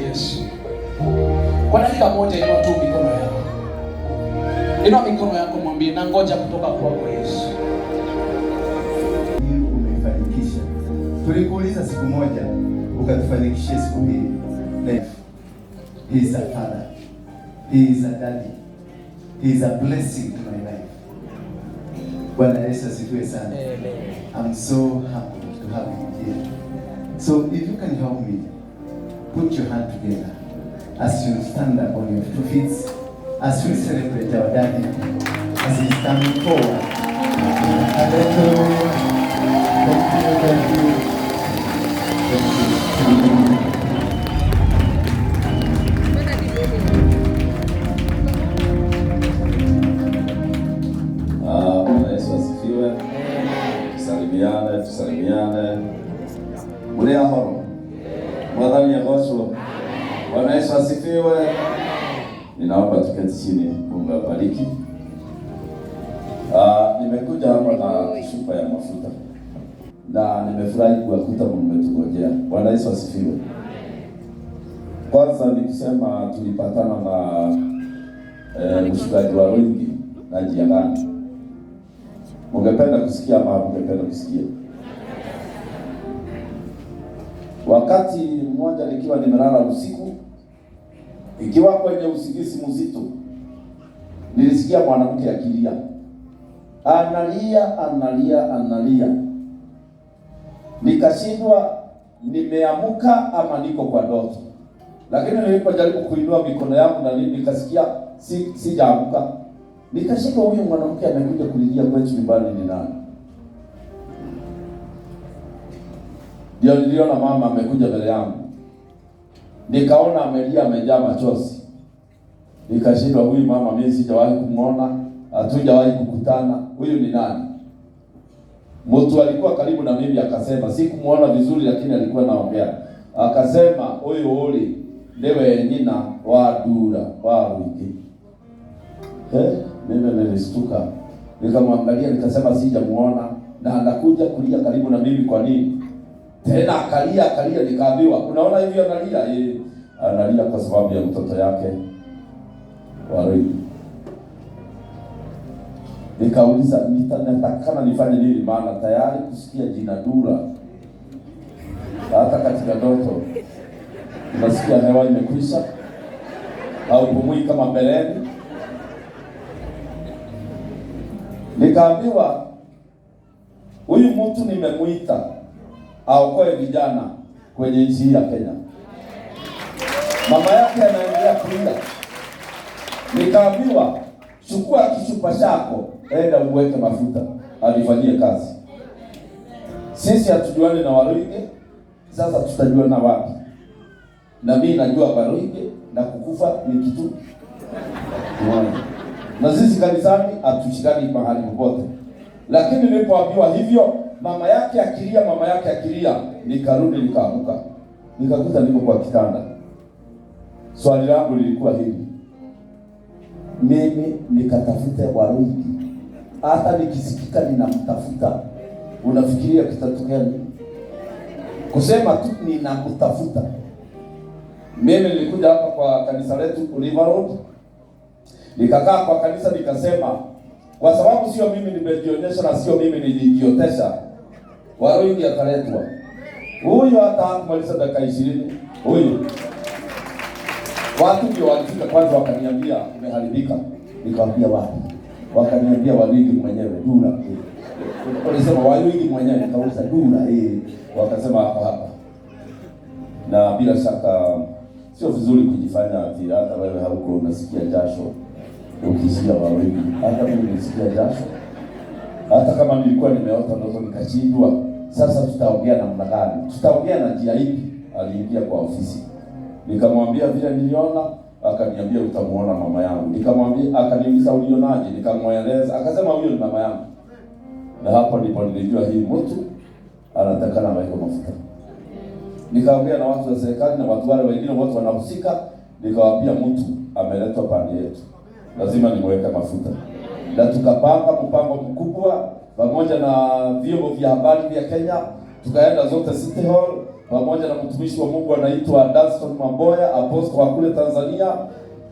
Yesu. Kwa dakika moja inua tu mikono yako. Inua mikono yako mwambie na ngoja kutoka kwako Yesu. Umeifanikisha. Tulikuuliza siku moja ukatufanikishia siku hii. He is a father. He is a daddy. He is a blessing to my life. Bwana Yesu asifiwe sana. I'm so happy to have you here. So if you can help me, put your hand together as you stand up on your 2 feet, as we celebrate our daddy, as he's coming forward. Hallelujah. Thank you, thank you. Thank you. Tusalimiane. Mule ahoro. Mwadhani ya gosho. Bwana Yesu asifiwe. Ninaomba tuketi chini. Mungu awabariki. Nimekuja hapa na chupa ya mafuta. Na nimefurahi kuwakuta mmetungojea. Bwana Yesu asifiwe. Kwanza nikisema tulipatana na mshukaji wa Waruige na njia gani? Mungependa kusikia ama mungependa kusikia? Wakati mmoja nikiwa nimelala usiku, ikiwa kwenye usingizi mzito, nilisikia mwanamke akilia. Analia. Nikashindwa nimeamuka ama niko kwa ndoto. Lakini nilipojaribu kuinua mikono yangu na nikasikia sijaamuka. Nikashika huyu mwanamke amekuja kulilia kwetu nyumbani ni nani? Ndio niliona mama amekuja mbele yangu. Nikaona amelia amejaa machozi. Nikashindwa huyu mama mimi sijawahi kumuona, hatujawahi kukutana. Huyu ni nani? Mtu alikuwa karibu na mimi akasema, sikumuona vizuri lakini alikuwa anaongea. Akasema huyu uli ndiwe nyina wa ndura Waruige. Mimi nilistuka. Nikamwangalia nikasema sijamuona na anakuja kulia karibu na mimi kwa nini? Tena akalia nikaambiwa, unaona hivi analia? Analia kwa sababu ya mtoto yake Waruige. Nikauliza nitakana nifanye nini maana tayari kusikia jina ndura. Hata katika ndoto unasikia hewa imekwisha au pumui kama mbeleni. Nikaambiwa huyu mtu nimemuita aokoe vijana kwenye nchi ya Kenya. Mama yake anaendelea kulia. Nikaambiwa chukua kichupa chako enda uweke mafuta alifanyie kazi. Sisi hatujuani na Waruige, sasa tutajuana wapi? Na mimi najua Waruige na kukufa ni kitu moja. Na sisi kanisani hatushikani mahali popote. Lakini nilipoambiwa hivyo, mama yake akilia, nikarudi nikaamuka. Nikakuta niko kwa kitanda. Swali langu lilikuwa hili. Mimi nikatafute Waruige. Hata nikisikika ninamtafuta. Unafikiria kitatokea nini? Kusema tu ninakutafuta. Mimi nilikuja hapa kwa kanisa letu Oliver Road. Nikakaa kwa kanisa nikasema, kwa sababu sio mimi nimejionyesha na sio mimi nilijiotesha, Waruige ataletwa. Huyu hata hakumaliza dakika 20. Huyu. Watu ndio walifika kwanza wakaniambia umeharibika. Nikamwambia wapi? Wakaniambia Waruige mwenyewe ndura. Walisema Waruige mwenyewe, nikauliza ndura wakasema hapa. Na bila shaka sio vizuri kujifanya ati hata wewe hauko unasikia jasho ukisikia Waruige. Hata mimi nilisikia jasho. Hata kama nilikuwa nimeota ndoto nikashindwa. Sasa tutaongea namna gani? Tutaongea na njia ipi? Aliingia kwa ofisi. Nikamwambia vile niliona, akaniambia utamuona mama yangu. Nikamwambia, akaniuliza ulionaje? Nikamweleza, akasema huyo ni mama yangu. Na hapo ndipo nilijua hii mtu anatakana aweke mafuta. Nikaongea na watu wa serikali na watu wale wengine wote wanahusika, nikawaambia mtu ameletwa pande yetu. Lazima nimweke mafuta. Na tukapanga mpango mkubwa pamoja na vyombo vya habari vya Kenya, tukaenda zote City Hall, pamoja na mtumishi wa Mungu anaitwa Danston Mamboya, apostle wa kule Tanzania.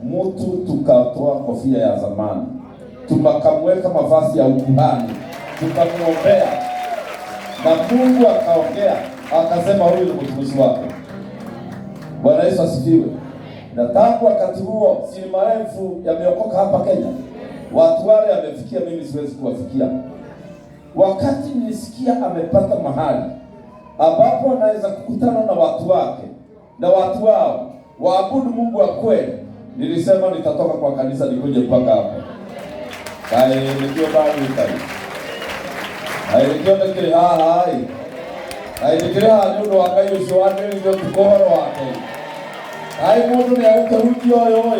Mtu tukatoa kofia ya zamani, tukamweka mavazi ya ukuhani, tukamwombea, na Mungu akaongea akasema huyu ni mtumishi wake. Bwana Yesu asifiwe. Na tangu wakati huo si maelfu yameokoka hapa Kenya. Watu wale amefikia, mimi siwezi kuwafikia. Wakati nilisikia amepata mahali ambapo anaweza kukutana na watu wake na watu wao waabudu Mungu wa kweli, nilisema nitatoka kwa kanisa nikuje mpaka hapo. Nikio bali nikio nikile nikile ndio wakayo shwari ndio tukoro wake. Mungu ni auke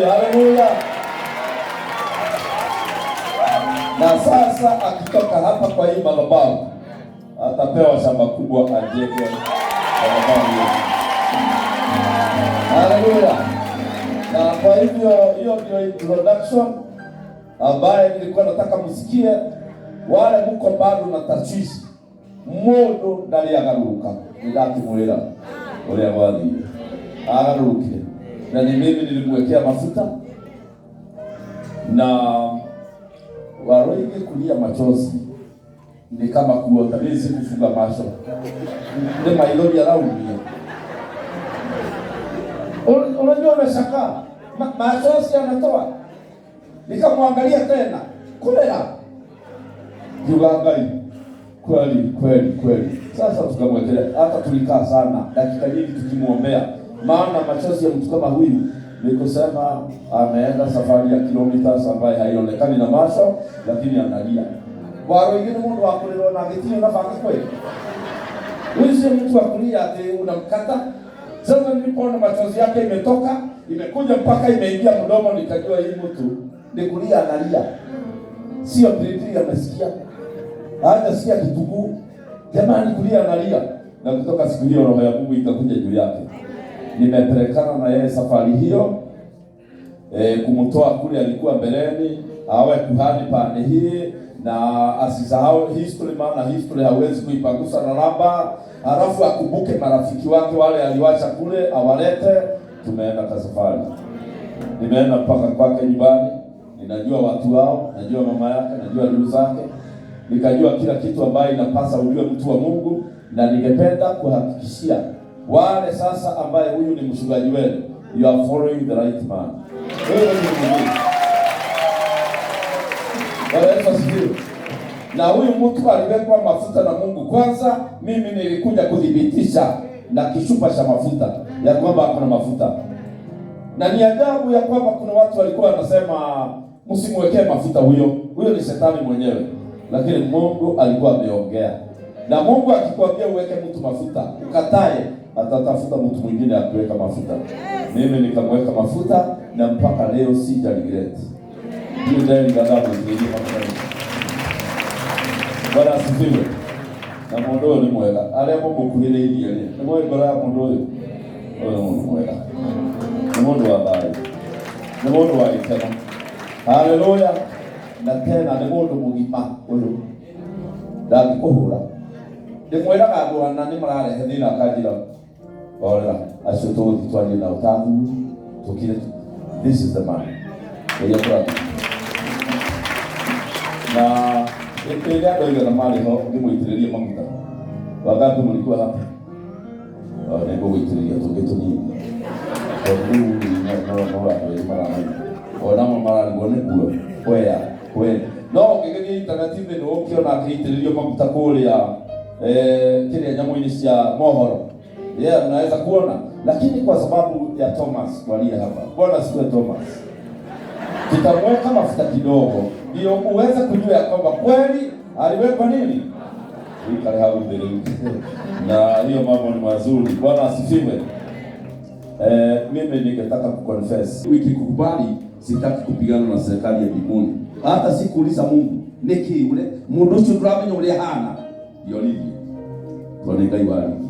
haleluya. Na sasa akitoka hapa kwa hii madhabahu atapewa shamba kubwa ajenge madhabahu. Haleluya. Na kwa hivyo hiyo ndio introduction ambaye nilikuwa nataka msikie. Wale mko bado na tashwishi, mundu ndali agaruka ndakimwira ule wathi agaruke, na ni mimi nilimwekea mafuta na Waruige kulia machozi ni kama kuota, mimi sikufunga macho. Ndio mailoni ya rauni. Unajua unashaka machozi yanatoa. Nikamwangalia tena. Kulera. Yugangai. Kweli. Sasa tukamwekelea, hata tulikaa sana dakika nyingi tukimuombea. Maana machozi ya mtu kama huyu nikusema ameenda safari ya kilomita ambayo haionekani na macho, lakini analia. Waruige ni mundu wa kulirwa na gitio na faka kweli. Huyu si mtu wa kulia ati unamkata. Sasa nilipoona machozi yake imetoka, imekuja mpaka imeingia mdomo, nikajua hii mtu ni kulia analia. Sio pilipili amesikia. Hata sikia kitunguu. Jamani kulia analia. Na kutoka siku hiyo roho ya Mungu ikakuja juu yake. Nimepelekana na yeye safari hiyo, kumtoa kule alikuwa mbeleni, awe kuhani pande hii, na asisahau history, maana history hawezi kuipangusa na lamba. Halafu akumbuke marafiki wake wale aliwacha kule, awalete. Tumeenda kwa safari. Nimeenda mpaka kwake nyumbani, ninajua watu wao, najua mama yake, najua ndugu zake, nikajua kila kitu ambayo inapasa ujue mtu wa Mungu, na ningependa kuhakikishia wale sasa ambaye huyu ni mchungaji wenu, you are following the right man. Wewe ni Mungu. Bwana asifiwe. Na huyu mtu aliwekwa mafuta na Mungu. Kwanza mimi nilikuja kudhibitisha na kishupa cha mafuta ya kwamba kuna mafuta. Na ni ajabu ya kwamba kuna watu walikuwa wanasema msimwekee mafuta huyo. Huyo ni shetani mwenyewe. Lakini Mungu alikuwa ameongea. Na Mungu akikwambia uweke mtu mafuta, ukatae, atatafuta mtu mwingine akuweka mafuta. Mimi nikamweka mafuta na mpaka leo sija regret. Hiyo ndio ngadhabu ndio hapa. Bwana asifiwe. Na mundu ni mwega. Aria mukuhiriirie ri. Ni mwega mundu uyu. Oyo mundu mwega. Ni mundu wa thayũ. Ni mundu wa gĩkeno. Haleluya. Na tena ni mundu mugima uyu. Ndangĩkũhũra. Ndimwiraga andũ ana nĩ mararehe thĩna kanjira. Ora acio tũgũtwaria na ũtathu tukire. This is the man. Oya kwa. Na ile ndio ile mali ho ngimuitiriria mafuta. Wakati mlikuwa hapa. Ndio kuitiriria tuketuni. Ona mama ngone kuo. Kweli. No ngigege interactive no ukiona akiitiririo mafuta kulia kile nyamu-ini cia mohoro. Unaweza kuona, lakini kwa sababu ya Thomas walia hapa. Bwana siku Thomas. Tutamweka mafuta kidogo ndio uweze kujua ya kwamba kweli aliwekwa nini? Ikale hau mbele. Na hiyo mambo ni mazuri. Bwana asifiwe. Mimi ningetaka kuconfess. Wiki kukubali sitaki kupigana na serikali ya mbinguni. Hata sikuuliza Mungu niki ule mundu ucio turamenya uri hana ndio nini. Tuone Ngai Waruige.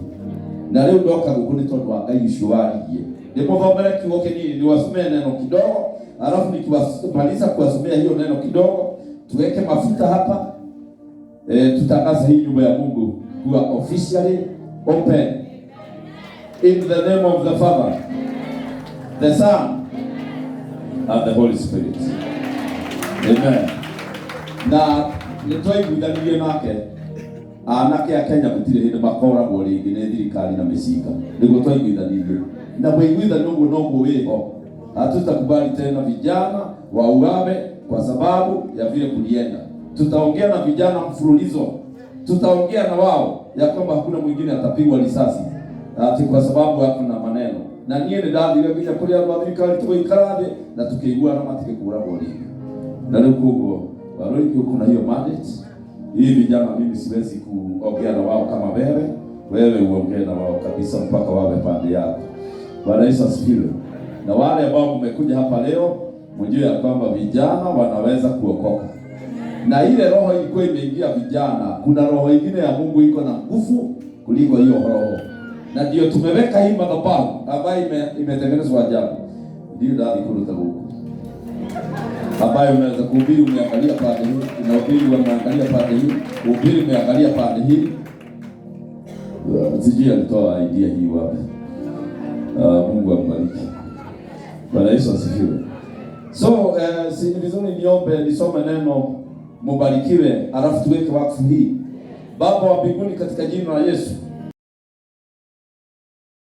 Na leo ndoka guku ni tondu wa Ngai ucio Waruige. Ndimuvomere kiugo kinini niwasomee neno kidogo, alafu nikiwamaliza kuwasomea hiyo neno kidogo, tuweke mafuta hapa. Tutangaza hii nyumba ya Mungu kuwa officially open. In the name of the Father, the Son, and the Holy Spirit. Amen. Na nitwaiguithanirie nake anake a Kenya gutire hindi makoragwo ringi ni thirikari na micika. Niguo twaiguithanirie. Na muiguithani uguo noguo wiho. Hatutakubali tena vijana wauawe kwa sababu ya vile kulienda. Tutaongea na vijana mfululizo. Tutaongea na wao ya kwamba hakuna mwingine atapigwa risasi ati kwa sababu hakuna maneno. Na niye ni ndathire nginya kuri andu a thirikari tugoikara thi na tukiigua na matige kuragwo ringi. Na rĩu kuguo Waruige kuna hiyo mandate. Hii vijana mimi siwezi kuongea na wao kama wewe uongee na wao kabisa mpaka wawe pande yako. Bwana Yesu asifiwe. Na wale ambao mmekuja hapa leo mjue ya kwamba vijana wanaweza kuokoka. Na ile roho ilikuwa imeingia vijana, kuna roho nyingine ya Mungu iko na nguvu kuliko hiyo roho. Na ndio tumeweka hii madhabahu ambayo imetengenezwa ajabu. Ndio ndani kuruta huko. Ambayo unaweza kuhubiri umeangalia pande hii, unahubiri umeangalia pande hii, uhubiri umeangalia pande hii. Sijui alitoa idea hii wapi. Mungu ambariki. Bwana Yesu asifiwe. So, si vizuri niombe nisome neno mubarikiwe alafu tuweke wakfu hii. Baba wa mbinguni katika jina la Yesu,